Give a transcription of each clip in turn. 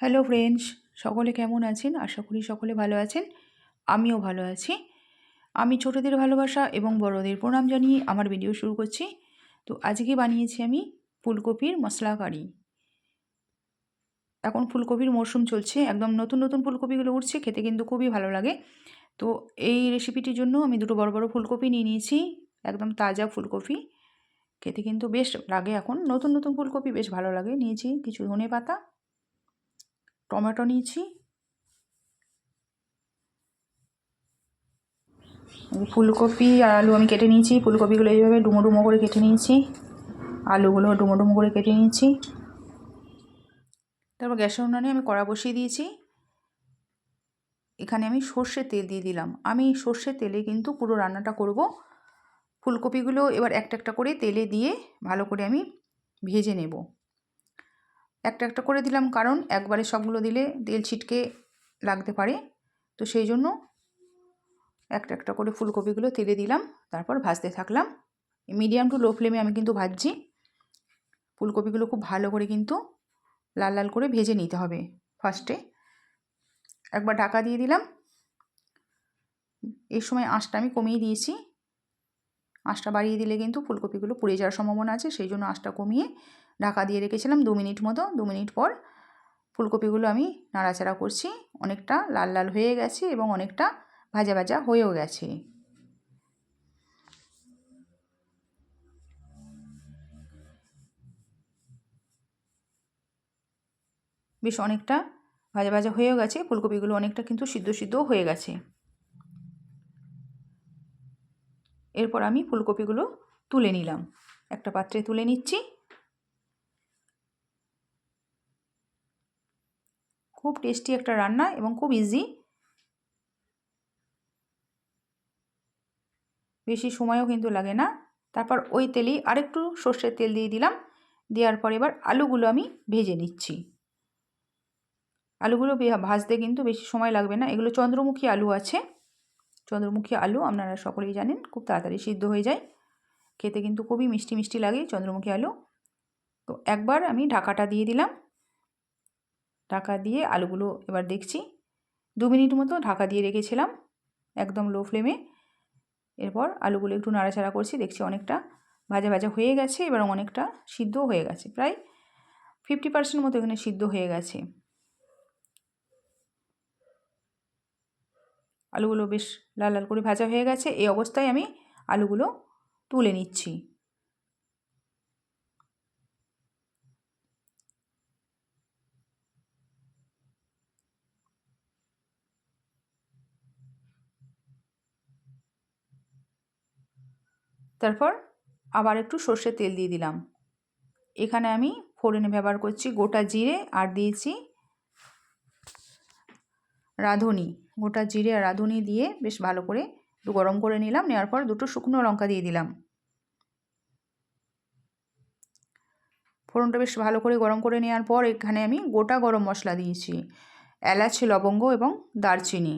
Hello friends, সকলে কেমন আছেন? আশা করি সকলে ভালো আছেন। আমিও ভালো আছি। আমি ছোটদের ভালোবাসা এবং বড়দের প্রণাম জানিয়ে আমার ভিডিও শুরু করছি। তো আজকে বানিয়েছি আমি ফুলকপির মশলা কারি। এখন ফুলকপির মরশুম চলছে, একদম নতুন নতুন ফুলকপিগুলো উঠছে, খেতে কিন্তু খুবই ভালো লাগে। তো এই রেসিপিটির জন্য আমি দুটো বড় বড় ফুলকপি নিয়ে নিয়েছি, একদম তাজা ফুলকপি। খেতে কিন্তু বেশ লাগে, এখন নতুন নতুন ফুলকপি বেশ ভালো লাগে। নিয়েছি কিছু ধনেপাতা, টমেটো নিয়েছি, ফুলকপি আর আলু আমি কেটে নিয়েছি। ফুলকপিগুলো এইভাবে ডুমো ডুমো করে কেটে নিয়েছি, আলুগুলো ডুমো ডুমো করে কেটে নিয়েছি। তারপর গ্যাসের উনুনে আমি কড়া বসিয়ে দিয়েছি। এখানে আমি সর্ষের তেল দিয়ে দিলাম। আমি সর্ষের তেলে কিন্তু পুরো রান্নাটা করব। ফুলকপিগুলো এবার একটা একটা করে তেলে দিয়ে ভালো করে আমি ভেজে নেব। একটা একটা করে দিলাম, কারণ একবারে সবগুলো দিলে তেল ছিটকে লাগতে পারে। তো সেই জন্য একটা একটা করে ফুলকপিগুলো তেলে দিলাম, তারপর ভাজতে থাকলাম। মিডিয়াম টু লো ফ্লেমে আমি কিন্তু ভাজছি। ফুলকপিগুলো খুব ভালো করে কিন্তু লাল লাল করে ভেজে নিতে হবে। ফার্স্টে একবার ঢাকা দিয়ে দিলাম। এই সময় আঁচটা আমি কমিয়ে দিয়েছি। আঁচটা বাড়িয়ে দিলে কিন্তু ফুলকপিগুলো পুড়ে যাওয়ার সম্ভাবনা আছে, সেই জন্য আঁচটা কমিয়ে ঢাকা দিয়ে রেখেছিলাম 2 মিনিট মতো। 2 মিনিট পর ফুলকপিগুলো আমি নাড়াচাড়া করছি। অনেকটা লাল লাল হয়ে গেছে এবং অনেকটা ভাজা ভাজা হয়েও গেছে। বেশ অনেকটা ভাজা ভাজা হয়েও গেছে, ফুলকপিগুলো অনেকটা কিন্তু সিদ্ধ সিদ্ধও হয়ে গেছে। এরপর আমি ফুলকপিগুলো তুলে নিলাম, একটা পাত্রে তুলে নিচ্ছি। খুব টেস্টি একটা রান্না এবং খুব ইজি। বেশি সময়ও কিন্তু লাগে না। তারপর ওই তেলেই আরেকটু সর্ষের তেল দিয়ে দিলাম। দেওয়ার পর এবার আলুগুলো আমি ভেজে নিচ্ছি। আলুগুলো ভাজতে কিন্তু বেশি সময় লাগবে না। এগুলো চন্দ্রমুখী আলু আছে। চন্দ্রমুখী আলু আপনারা সকলেই জানেন, খুব তাড়াতাড়ি সিদ্ধ হয়ে যায়। খেতে কিন্তু খুবই মিষ্টি মিষ্টি লাগে চন্দ্রমুখী আলু। তো একবার আমি ঢাকাটা দিয়ে দিলাম। ঢাকা দিয়ে আলুগুলো এবার দেখছি। 2 মিনিট মতো ঢাকা দিয়ে রেখেছিলাম একদম লো ফ্লেমে। এরপর আলুগুলো একটু নাড়াচাড়া করছি, দেখছি অনেকটা ভাজা ভাজা হয়ে গেছে, এবার অনেকটা সিদ্ধও হয়ে গেছে। প্রায় 50% মতো এখানে সিদ্ধ হয়ে গেছে। আলুগুলো বেশ লাল লাল করে ভাজা হয়ে গেছে। এই অবস্থায় আমি আলুগুলো তুলে নিচ্ছি। তারপর আবার একটু সর্ষের তেল দিয়ে দিলাম। এখানে আমি ফোড়নে ব্যবহার করছি গোটা জিরে, আর দিয়েছি রাঁধুনি। গোটা জিরে আর রাঁধুনি দিয়ে বেশ ভালো করে একটু গরম করে নিলাম। নেওয়ার পর 2টো শুকনো লঙ্কা দিয়ে দিলাম। ফোড়নটা বেশ ভালো করে গরম করে নেওয়ার পর এখানে আমি গোটা গরম মশলা দিয়েছি, এলাচ, লবঙ্গ এবং দারচিনি।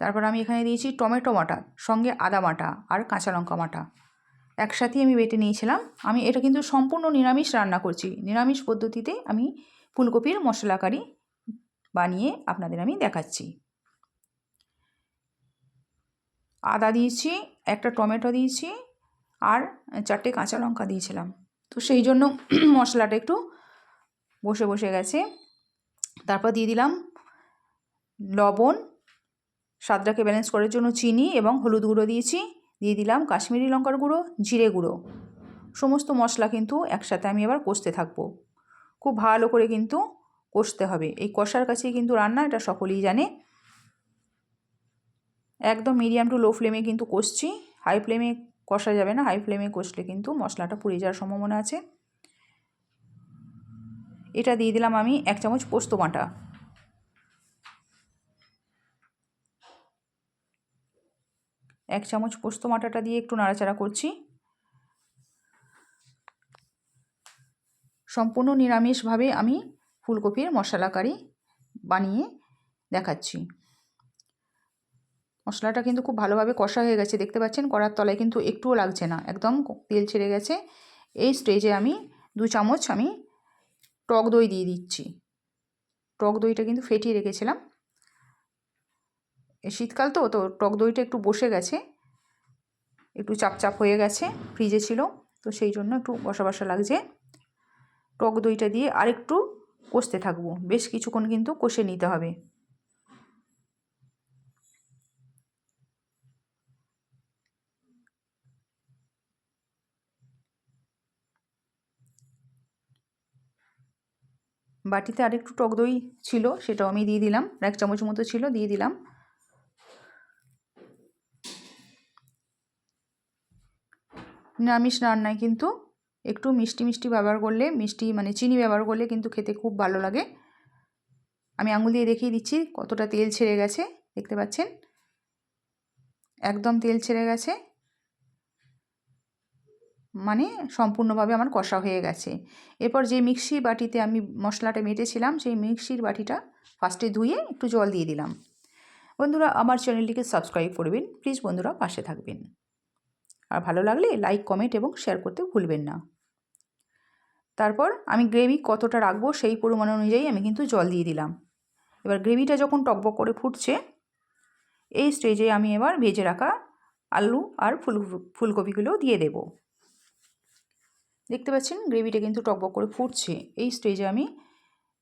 তারপর আমি এখানে দিয়েছি টমেটো বাটা, সঙ্গে আদা বাটা আর কাঁচা লঙ্কা বাটা একসাথেই আমি বেটে নিয়েছিলাম। আমি এটা কিন্তু সম্পূর্ণ নিরামিষ রান্না করছি। নিরামিষ পদ্ধতিতে আমি ফুলকপির মশলা কারি বানিয়ে আপনাদের আমি দেখাচ্ছি। আদা দিয়েছি, একটা টমেটো দিয়েছি আর 4টে কাঁচা লঙ্কা দিয়েছিলাম। তো সেই জন্য মশলাটা একটু বসে বসে গেছে। তারপর দিয়ে দিলাম লবণ, স্বাদটাকে ব্যালেন্স করার জন্য চিনি এবং হলুদ গুঁড়ো দিয়েছি। দিয়ে দিলাম কাশ্মীরি লঙ্কার গুঁড়ো, জিরে গুঁড়ো। সমস্ত মশলা কিন্তু একসাথে আমি এবার কষতে থাকবো। খুব ভালো করে কিন্তু কষতে হবে। এই কষার কাছেই কিন্তু রান্না, এটা সকলেই জানে। একদম মিডিয়াম টু লো ফ্লেমে কিন্তু কষছি। হাই ফ্লেমে কষা যাবে না। হাই ফ্লেমে কষলে কিন্তু মশলাটা পুড়ে যাওয়ার সম্ভাবনা আছে। এটা দিয়ে দিলাম আমি 1 চামচ পোস্ত বাটা। এক চামচ পোস্ত বাটাটা দিয়ে একটু নাড়াচাড়া করছি। সম্পূর্ণ নিরামিষভাবে আমি ফুলকপির মশলা কারি বানিয়ে দেখাচ্ছি। মশলাটা কিন্তু খুব ভালোভাবে কষা হয়ে গেছে, দেখতে পাচ্ছেন। কড়ার তলায় কিন্তু একটুও লাগছে না, একদম তেল ছেড়ে গেছে। এই স্টেজে আমি 2 চামচ আমি টক দই দিয়ে দিচ্ছি। টক দইটা কিন্তু ফেটিয়ে রেখেছিলাম। শীতকাল তো টক দইটা একটু বসে গেছে, একটু চাপচাপ হয়ে গেছে, ফ্রিজে ছিল তো সেই জন্য একটু বসা বসা লাগছে। টক দইটা দিয়ে আরেকটু কষতে থাকবো, বেশ কিছুক্ষণ কিন্তু কষে নিতে হবে। বাটিতে আরেকটু টক দই ছিল, সেটাও আমি দিয়ে দিলাম, 1 চামচ মতো ছিল, দিয়ে দিলাম। নিরামিষ রান্নায় কিন্তু একটু মিষ্টি মিষ্টি ব্যবহার করলে, মিষ্টি মানে চিনি ব্যবহার করলে কিন্তু খেতে খুব ভালো লাগে। আমি আঙুল দিয়ে দেখিয়ে দিচ্ছি কতটা তেল ছেড়ে গেছে, দেখতে পাচ্ছেন একদম তেল ছেড়ে গেছে, মানে সম্পূর্ণভাবে আমার কষা হয়ে গেছে। এরপর যে মিক্সির বাটিতে আমি মশলাটা মেটেছিলাম সেই মিক্সির বাটিটা ফার্স্টে ধুয়ে একটু জল দিয়ে দিলাম। বন্ধুরা আমার চ্যানেলটিকে সাবস্ক্রাইব করবেন প্লিজ, বন্ধুরা পাশে থাকবেন, আর ভালো লাগলে লাইক কমেন্ট এবং শেয়ার করতে ভুলবেন না। তারপর আমি গ্রেভি কতটা রাখবো সেই পরিমাণ অনুযায়ী আমি কিন্তু জল দিয়ে দিলাম। এবার গ্রেভিটা যখন টকবক করে ফুটছে, এই স্টেজে আমি এবার ভেজে রাখা আলু আর ফুলকপিগুলো দিয়ে দেব। দেখতে পাচ্ছেন গ্রেভিটা কিন্তু টকবক করে ফুটছে, এই স্টেজে আমি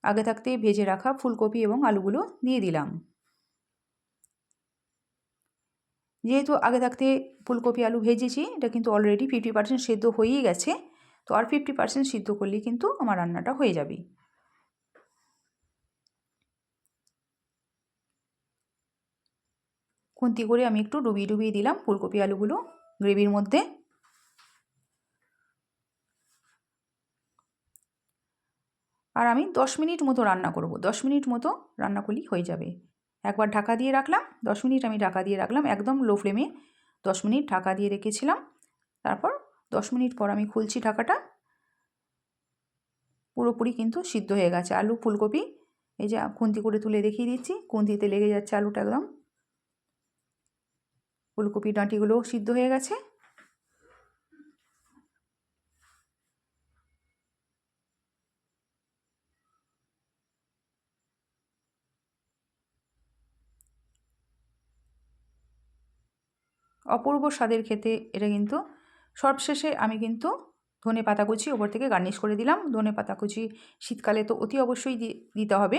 আগে থাকতে ভেজে রাখা ফুলকপি এবং আলুগুলো দিয়ে দিলাম। যেহেতু আগে থাকতে ফুলকপি আলু ভেজেছি, এটা কিন্তু অলরেডি 50% সেদ্ধ হয়েই গেছে, তো আর 50% সিদ্ধ করলেই কিন্তু আমার রান্নাটা হয়ে যাবে। খুন্তি করে আমি একটু ডুবিয়ে ডুবিয়ে দিলাম ফুলকপি আলুগুলো গ্রেভির মধ্যে। আর আমি 10 মিনিট মতো রান্না করব, 10 মিনিট মতো রান্না করলেই হয়ে যাবে। একবার ঢাকা দিয়ে রাখলাম, 10 মিনিট আমি ঢাকা দিয়ে রাখলাম, একদম লো ফ্লেমে 10 মিনিট ঢাকা দিয়ে রেখেছিলাম। তারপর 10 মিনিট পর আমি খুলছি ঢাকাটা, পুরোপুরি কিন্তু সিদ্ধ হয়ে গেছে আলু ফুলকপি। এই যে খুন্তি করে তুলে দেখিয়ে দিচ্ছি, খুন্তিতে লেগে যাচ্ছে আলুটা একদম। ফুলকপির ডাঁটিগুলোও সিদ্ধ হয়ে গেছে। অপূর্ব স্বাদের খেতে এটা কিন্তু। সবশেষে আমি কিন্তু ধনে পাতা কুচি ওপর থেকে গার্নিশ করে দিলাম। ধনে পাতা কুচি শীতকালে তো অতি অবশ্যই দিতে হবে,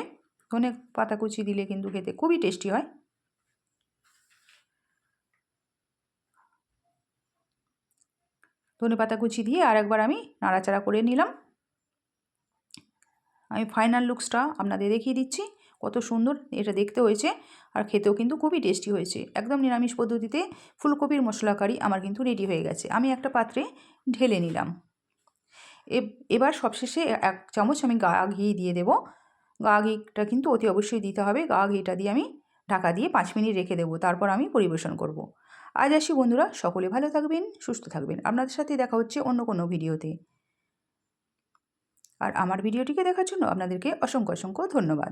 ধনে পাতা কুচি দিলে কিন্তু খেতে খুবই টেস্টি হয়। ধনে পাতা কুচি দিয়ে আরেকবার আমি নাড়াচাড়া করে নিলাম। আমি ফাইনাল লুকসটা আপনাদের দেখিয়ে দিচ্ছি, কত সুন্দর এটা দেখতে হয়েছে, আর খেতেও কিন্তু খুবই টেস্টি হয়েছে। একদম নিরামিষ পদ্ধতিতে ফুলকপির মশলা কারি আমার কিন্তু রেডি হয়ে গেছে। আমি একটা পাত্রে ঢেলে নিলাম। এবার সবশেষে 1 চামচ আমি গা ঘি দিয়ে দেব। গা ঘিটা কিন্তু অতি অবশ্যই দিতে হবে। গা ঘিটা দিয়ে আমি ঢাকা দিয়ে 5 মিনিট রেখে দেবো, তারপর আমি পরিবেশন করব। আজ আসি বন্ধুরা, সকলে ভালো থাকবেন, সুস্থ থাকবেন। আপনাদের সাথে দেখা হচ্ছে অন্য কোনো ভিডিওতে। আর আমার ভিডিওটিকে দেখার জন্য আপনাদেরকে অসংখ্য অসংখ্য ধন্যবাদ।